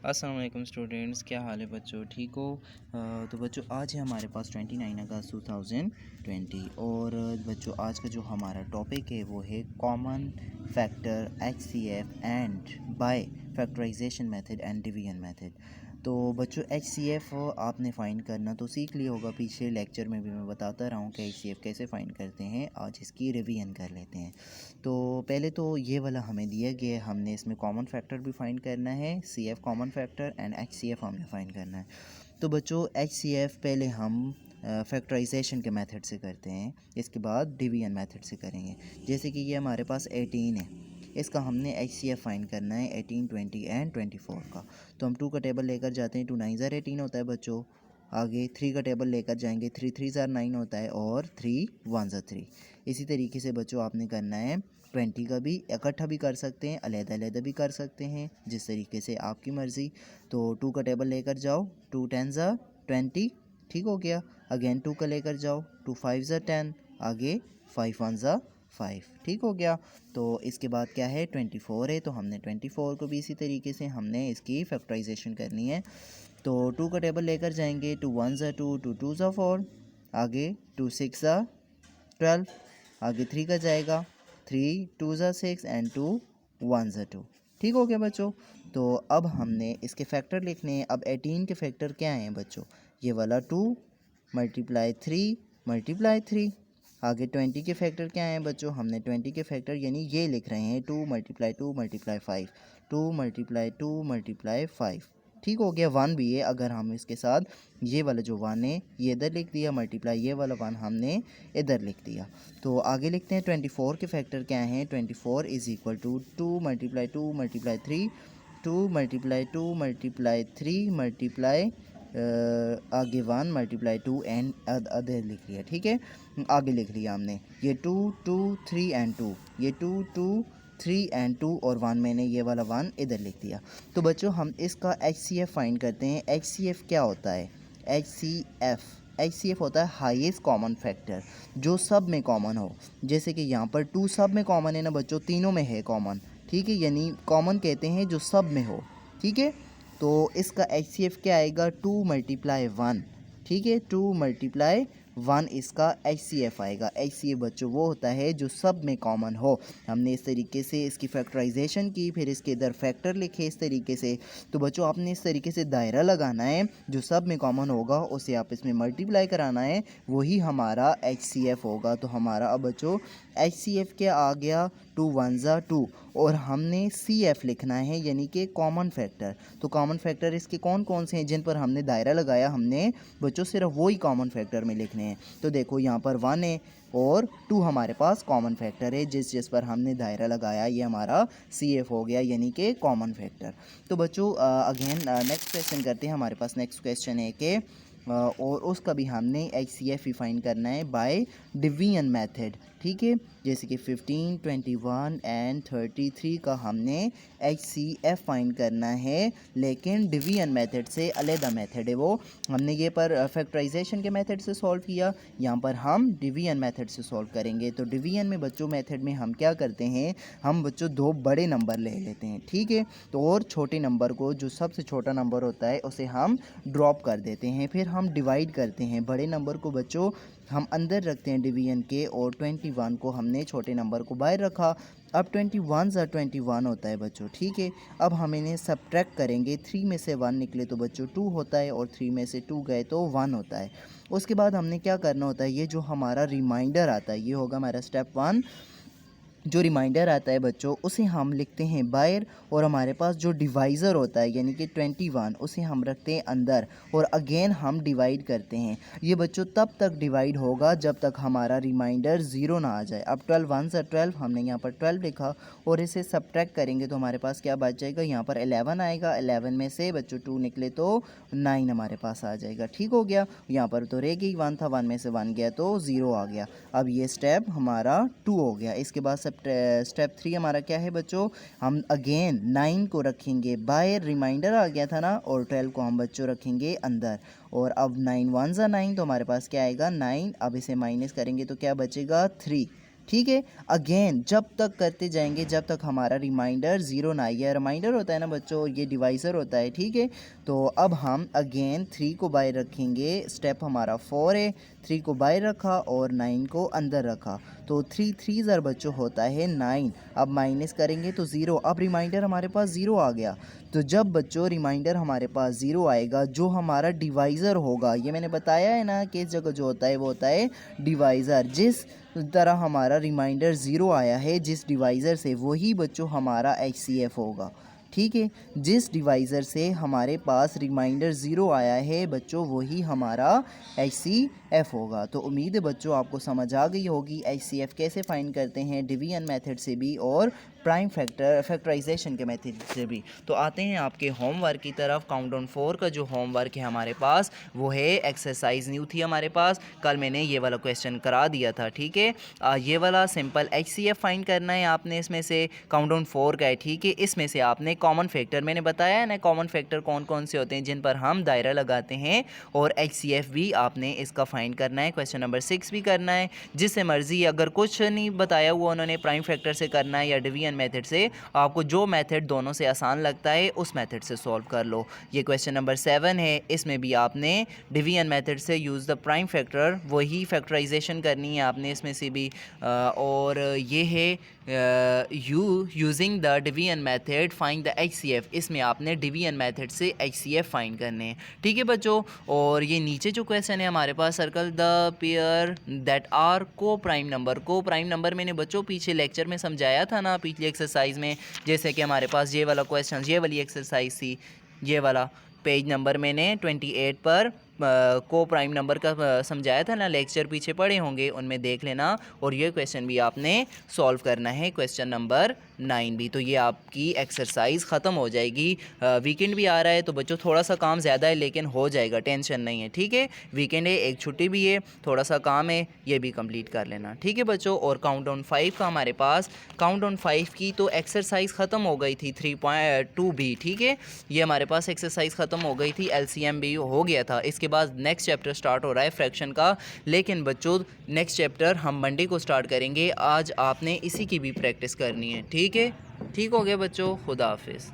अस्सलाम वालेकुम स्टूडेंट्स, क्या हाल है बच्चों? ठीक हो? तो बच्चों आज है हमारे पास 29 अगस्त 2020 और बच्चों आज का जो हमारा टॉपिक है वो है common factor HCF and by factorisation method and division method. तो बच्चों HCF आपने फाइंड करना तो सीख लिया होगा, पीछे लेक्चर में भी मैं बताता रहा हूँ कि HCF कैसे फाइंड करते हैं। आज इसकी रिवीजन कर लेते हैं। तो पहले तो ये वाला हमें दिया गया है, हमने इसमें कॉमन फैक्टर भी फाइंड करना है, CF common factor and HCF हमने फाइंड करना है। तो बच्चों HCF पहले हम फैक्टराइजेशन के मेथड से करते हैं, इसके बाद डिवीजन मेथड से करेंगे। जैसे कि ये हमारे पास 18 है, इसका हमने HCF फाइंड करना है 18, 20 एंड 24 का। तो हम 2 का टेबल लेकर जाते हैं, 2 9 ज़ार 18 होता है बच्चों। आगे 3 का टेबल लेकर जाएंगे, 3 3 ज़ार 9 होता है और 3 1 ज़ार 3। इसी तरीके से बच्चों आपने करना है 20 का भी इकट्ठा भी कर सकते हैं, अलग-अलग भी कर सकते हैं, जिस तरीके से आपकी मर्ज़ी। तो 2 का टेबल लेकर जाओ, 2 10 ज़ार 20, ठीक हो गया। अगेन 2 का लेकर जाओ, 2 5 ज़ार 10, आगे 5 1 ज़ार 5, ठीक हो गया। तो इसके बाद क्या है 24 है, तो हमने 24 को भी इसी तरीके से हमने इसकी फैक्टराइजेशन करनी है। तो 2 का टेबल लेकर जाएंगे, 2 1 ज़ार 2, 2 2 ज़ार 4, आगे 2 6 ज़ार 12, आगे 3 का जाएगा, 3 2 ज़ार 6 एंड 2 1 ज़ार 2, ठीक हो गया बच्चों। तो अब हमने इसके फैक्टर लिखने हैं। अब 18 के फैक्टर क्या हैं बच्चों? ये वाला 2 मल्टीप्लाई 3 मल्टीप्लाई 3। आगे 20 के फैक्टर क्या हैं बच्चों? हमने 20 के फैक्टर यानी ये लिख रहे हैं 2 मल्टीप्लाई 2 मल्टीप्लाई 5, 2 मल्टीप्लाई 2 मल्टीप्लाई 5, ठीक हो गया। 1 भी है, अगर हम इसके साथ ये वाला जो 1 है ये इधर लिख दिया, मल्टीप्लाई ये वाला 1 हमने इधर लिख दिया। तो आगे लिखते हैं 24 के फैक्टर क्या हैं? 24 is equal to 2 multiply 2 multiply 3, 2 multiply 2 multiply 3 multiply आगे 1 मल्टीप्लाई 2 एंड अदर लिख लिया, ठीक है। आगे लिख लिया हमने ये 2 2 3 एंड 2, ये 2 2 3 एंड 2 और 1 मैंने ये वाला 1 इधर लिख दिया। तो बच्चों हम इसका HCF फाइंड करते हैं। HCF क्या होता है? HCF होता है हाईएस्ट कॉमन फैक्टर, जो सब में कॉमन हो। जैसे कि यहाँ पर 2 सब में कॉमन है ना बच्चों, तीनों में है कॉमन, ठीक है। यानी कॉमन कहते हैं जो सब में हो, ठीक है। तो इसका HCF क्या आएगा? 2 मल्टीप्लाई 1, ठीक है। 2 मल्टीप्लाई 1 इसका HCF आएगा। HCF बच्चों वो होता है जो सब में कॉमन हो। हमने इस तरीके से इसकी फैक्टराइजेशन की, फिर इसके इधर फैक्टर लिखे इस तरीके से। तो बच्चों आपने इस तरीके से दायरा लगाना है, जो सब में कॉमन होगा उसे आप इसमें मल्टीप्लाई कराना है, वही हमारा HCF होगा। तो हमारा अब बच्चों HCF क्या आ गया? 2 1 ज़ा 2, और हमने CF लिखना है यानी कि कॉमन फैक्टर। तो कॉमन फैक्टर इसके कौन कौन से हैं जिन पर हमने दायरा लगाया? हमने बच्चों सिर्फ वही कॉमन फैक्टर में लिखने हैं। तो देखो यहाँ पर 1 है और 2 हमारे पास कॉमन फैक्टर है, जिस जिस पर हमने दायरा लगाया ये हमारा CF हो गया यानी कि कॉमन फैक्टर। तो बच्चों अगेन नेक्स्ट क्वेश्चन करते हैं। हमारे पास नेक्स्ट क्वेश्चन है कि और उसका भी हमने HCF ही फाइंड करना है बाय डिवीजन मेथड, ठीक है। जैसे कि 15 21 एंड 33 का हमने HCF फाइंड करना है, लेकिन डिवीजन मेथड से अलग मेथड है वो। हमने ये पर फैक्टराइजेशन के मेथड से सॉल्व किया, यहाँ पर हम डिवीजन मेथड से सॉल्व करेंगे। तो डिवीजन में बच्चों मेथड में हम क्या करते हैं? हम बच्चों 2 बड़े नंबर ले लेते हैं, ठीक है। तो और छोटे नंबर को, जो सबसे छोटा नंबर होता है उसे हम ड्रॉप कर देते हैं, फिर हम डिवाइड करते हैं। बड़े नंबर को बच्चों हम अंदर रखते हैं डिवीजन के, और 21 को हमने छोटे नंबर को बाहर रखा। अब 21 ज़ा 21 होता है बच्चों, ठीक है। अब हम इन्हें सब्ट्रैक्ट करेंगे, 3 में से 1 निकले तो बच्चों 2 होता है, और 3 में से 2 गए तो 1 होता है। उसके बाद हमने क्या करना होता है? ये जो हमारा रिमाइंडर आता है ये होगा हमारा स्टेप 1। जो रिमाइंडर आता है बच्चों उसे हम लिखते हैं बाहर, और हमारे पास जो डिवाइज़र होता है यानी कि 21 उसे हम रखते हैं अंदर, और अगेन हम डिवाइड करते हैं। ये बच्चों तब तक डिवाइड होगा जब तक हमारा रिमाइंडर 0 ना आ जाए। अब 12 1 ज़ा 12, हमने यहाँ पर 12 लिखा, और इसे सब्ट्रैक्ट करेंगे तो हमारे पास क्या बच जाएगा? यहाँ पर 11 आएगा। 11 में से बच्चों 2 निकले तो 9 हमारे पास आ जाएगा, ठीक हो गया। यहाँ पर तो रह गई 1 था, 1 में से 1 गया तो 0 आ गया। अब ये स्टेप हमारा 2 हो गया। इसके बाद स्टेप 3 हमारा क्या है बच्चों? हम अगेन 9 को रखेंगे बाहर, रिमाइंडर आ गया था ना, और 12 को हम बच्चों रखेंगे अंदर। और अब 9 1 ज़ा 9, तो हमारे पास क्या आएगा? 9। अब इसे माइनस करेंगे तो क्या बचेगा? 3, ठीक है। अगेन जब तक करते जाएंगे जब तक हमारा रिमाइंडर ज़ीरो ना आए। ये रिमाइंडर होता है ना बच्चों, ये डिवाइज़र होता है, ठीक है। तो अब हम अगेन 3 को बाहर रखेंगे, स्टेप हमारा 4 है। 3 को बाहर रखा और 9 को अंदर रखा, तो 3 3 ज़र बच्चों होता है 9। अब माइनस करेंगे तो ज़ीरो। अब रिमाइंडर हमारे पास ज़ीरो आ गया। तो जब बच्चों रिमाइंडर हमारे पास ज़ीरो आएगा, जो हमारा डिवाइज़र होगा, ये मैंने बताया है ना कि इस जगह जो होता है वो होता है डिवाइज़र। जिस तरह हमारा रिमाइंडर ज़ीरो आया है जिस डिवाइज़र से, वही बच्चों हमारा HCF होगा, ठीक है। जिस डिवाइज़र से हमारे पास रिमाइंडर ज़ीरो आया है बच्चों, वही हमारा HCF होगा। तो उम्मीद है बच्चों आपको समझ आ गई होगी HCF कैसे फाइंड करते हैं, डिवीजन मेथड से भी और प्राइम फैक्टराइजेशन के मेथड से भी। तो आते हैं आपके होमवर्क की तरफ। काउंटडाउन 4 का जो होमवर्क है हमारे पास वो है एक्सरसाइज न्यू थी हमारे पास, कल मैंने ये वाला क्वेश्चन करा दिया था, ठीक है। ये वाला सिंपल HCF फाइंड करना है आपने, इसमें से काउंटडाउन 4 का है, ठीक है। इसमें से आपने कॉमन फैक्टर, मैंने बताया है ना कॉमन फैक्टर कौन कौन से होते हैं जिन पर हम दायरा लगाते हैं, और HCF भी आपने इसका फाइंड करना है। क्वेश्चन नंबर 6 भी करना है, जिससे मर्जी, अगर कुछ नहीं बताया हुआ उन्होंने प्राइम फैक्टर से करना है या डिवीजन मेथड से, आपको जो मेथड दोनों से आसान लगता है उस मेथड से सॉल्व कर लो। ये क्वेश्चन नंबर 7 है, इसमें भी आपने डिवीजन मेथड से यूज़ द प्राइम फैक्टर, वही फैक्टराइजेशन करनी है आपने इसमें से भी। और ये है using the division method find the HCF, इसमें आपने डिवीजन मेथड से HCF फाइंड करने हैं, ठीक है बच्चों। और ये नीचे जो क्वेश्चन है हमारे पास, circle the pair that are coprime number. Coprime number मैंने बच्चों पीछे लेक्चर में समझाया था ना, पिछली एक्सरसाइज में, जैसे कि हमारे पास ये वाला क्वेश्चन, ये वाली एक्सरसाइज थी, ये वाला पेज नंबर मैंने 28 पर को प्राइम नंबर का समझाया था ना, लेक्चर पीछे पढ़े होंगे उनमें देख लेना। और ये क्वेश्चन भी आपने सॉल्व करना है, क्वेश्चन नंबर 9 भी। तो ये आपकी एक्सरसाइज ख़त्म हो जाएगी। वीकेंड भी आ रहा है तो बच्चों थोड़ा सा काम ज़्यादा है लेकिन हो जाएगा, टेंशन नहीं है, ठीक है। वीकेंड है, एक छुट्टी भी है, थोड़ा सा काम है, ये भी कंप्लीट कर लेना, ठीक है बच्चों। और काउंटडाउन 5 का हमारे पास, काउंटडाउन 5 की तो एक्सरसाइज ख़त्म हो गई थी 3.2 भी, ठीक है। ये हमारे पास एक्सरसाइज ख़त्म हो गई थी, LCM भी हो गया था। इसके बाद नेक्स्ट चैप्टर स्टार्ट हो रहा है फ्रैक्शन का, लेकिन बच्चों नेक्स्ट चैप्टर हम मंडे को स्टार्ट करेंगे। आज आपने इसी की भी प्रैक्टिस करनी है, ठीक है। ठीक हो गया बच्चों, खुदा हाफिज़।